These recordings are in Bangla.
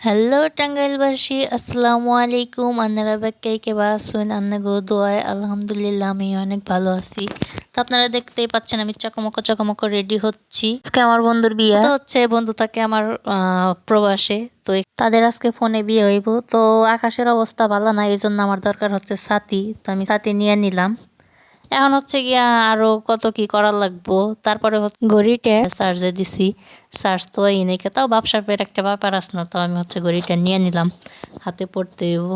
হ্যালো টাঙ্গাইলবাসী, আসসালামু আলাইকুম। আপনারা কে কেবা আছেন? আপনাকে দোয়ায় আলহামদুলিল্লাহ আমি অনেক ভালো আছি। তো আপনারা দেখতেই পাচ্ছেন আমি চকমকো চকমকো রেডি হচ্ছি। আজকে আমার বন্ধুর বিয়ে হচ্ছে, বন্ধু থাকে আমার প্রবাসে। তো তাদের আজকে ফোনে বিয়ে হইব। তো আকাশের অবস্থা ভালো না, এই জন্য আমার দরকার হচ্ছে ছাতি। তো আমি ছাতি নিয়ে নিলাম। এখন হচ্ছে গিয়া আরো কত কি করার লাগবো। তারপরে ঘড়িটা চার্জে দিছি, চার্জ তো এই নেই, তাও ব্যবসার একটা ব্যাপার আছে না, তো আমি হচ্ছে ঘড়িটা নিয়ে নিলাম, হাতে পড়তে হইব।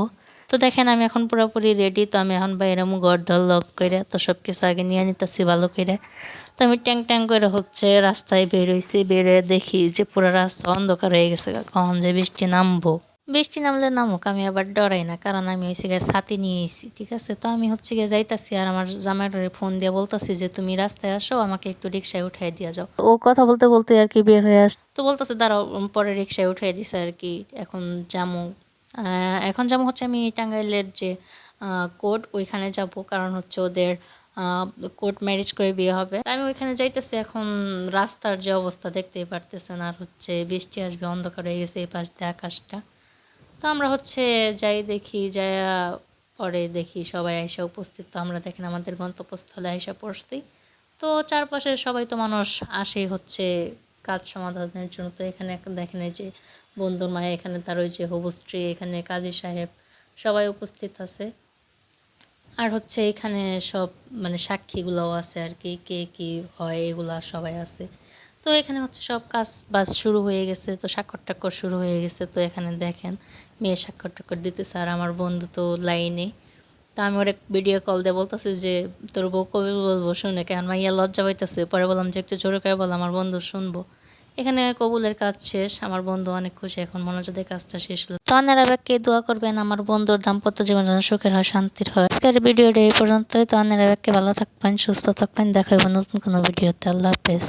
তো দেখেন আমি এখন পুরোপুরি রেডি। তো আমি এখন বাইরে ঘর ধর লক করে তো সব কিছু আগে নিয়ে নিতেছি ভালো করে। তো আমি ট্যাং ট্যাং করে হচ্ছে রাস্তায় বেরোইছি, বেরোয় দেখি যে পুরো রাস্তা অন্ধকার হয়ে গেছে, কখন যে বৃষ্টি নামবো। বৃষ্টি নামলে নামুক, আমি আবার ডরাই না, কারণ আমি হচ্ছে গিয়ে ছাতি নিয়ে এসেছি, ঠিক আছে। তো আমি হচ্ছে গিয়ে যাইতাছি, আর আমার জামাইটারে ফোন দিয়ে বলতাছি যে তুমি রাস্তায় আসো, আমাকে একটু রিক্সায় উঠাই দিয়ে যাও। ও কথা বলতে বলতে আর কি বের হয়ে আস, তো বলতেছে দাঁড়াও, পরে রিক্সায় উঠাই দিছে আর কি। এখন যামু, এখন হচ্ছে আমি টাঙ্গাইলের যে কোর্ট ওইখানে যাব, কারণ হচ্ছে ওদের কোর্ট ম্যারেজ করে বিয়ে হবে। আমি ওইখানে যাইতেছি। এখন রাস্তার যে অবস্থা দেখতেই পারতেছেন, আর হচ্ছে বৃষ্টি আসবে, অন্ধকার হয়ে গেছে এই পাশ দিয়ে আকাশটা। তো আমরা হচ্ছে যাই, দেখি যাই, পরে দেখি সবাই এসে উপস্থিত। তো আমরা দেখেন আমাদের গন্তব্যস্থলে এসে পড়ছি। তো চারপাশে সবাই তো মানুষ আসেই হচ্ছে কাজ সমাধানের জন্য। তো এখানে দেখেন এই যে বন্ধুর মায়ের, এখানে তার ওই যে হবু স্ত্রী, এখানে কাজী সাহেব, সবাই উপস্থিত আছে। আর হচ্ছে এখানে সব মানে সাক্ষীগুলোও আছে আর কি, কে কি হয় এগুলা সবাই আছে। তো এখানে হচ্ছে সব কাজ বাজ শুরু হয়ে গেছে, তো স্বাক্ষর টাক্ষর শুরু হয়ে গেছে। তো এখানে দেখেন মেয়ে স্বাক্ষর টাক্ষর দিতেছে, আর আমার বন্ধু তো লাইনে। তা আমি ওর ভিডিও কল দিয়ে বলতেছি যে তোর বউ কবে বলবো শুনে, কেন মাইয়া লজ্জা পাইতেছে। পরে বললাম যে একটু জোরে করে বল, আমার বন্ধু শুনবো। এখানে কবুলের কাজ শেষ, আমার বন্ধু অনেক খুশি, এখন মনোযোগে কাজটা শেষ হলো। তো আপনারা কে দোয়া করবেন আমার বন্ধুর দাম্পত্য জীবন যেন সুখের হয়, শান্তির হয়। আজকের ভিডিওটা এই পর্যন্তই। তো আপনারা ভালো থাকবেন, সুস্থ থাকবেন, দেখা হবে নতুন কোনো ভিডিওতে। আল্লাহ হাফেজ।